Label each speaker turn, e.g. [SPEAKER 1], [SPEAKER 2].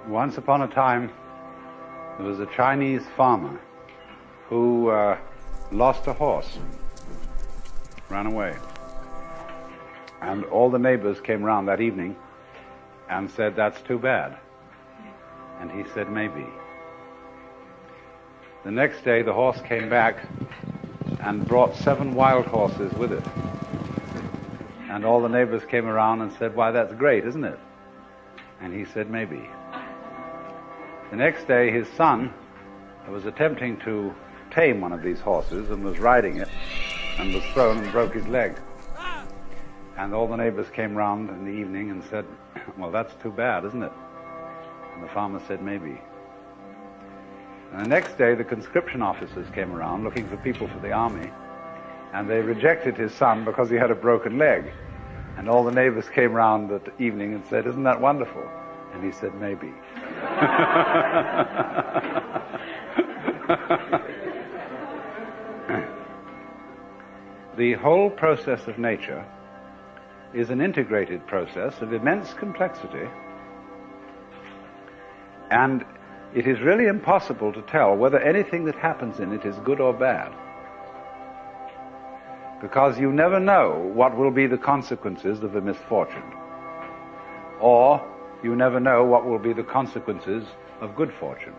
[SPEAKER 1] Once upon a time, there was a Chinese farmer who lost a horse, ran away. And all the neighbors came round that evening and said, "That's too bad." And he said, "Maybe." The next day, the horse came back and brought 7 wild horses with it. And all the neighbors came around and said, "Why, that's great, isn't it?" And he said, "Maybe." The next day, his son was attempting to tame one of these horses and was riding it and was thrown and broke his leg. And all the neighbors came round in the evening and said, "Well, that's too bad, isn't it?" And the farmer said, "Maybe." And the next day, the conscription officers came around looking for people for the army, and they rejected his son because he had a broken leg. And all the neighbors came round that evening and said, "Isn't that wonderful?" And he said, "Maybe." The whole process of nature is an integrated process of immense complexity, and it is really impossible to tell whether anything that happens in it is good or bad, because you never know what will be the consequences of a misfortune, or you never know what will be the consequences of good fortune.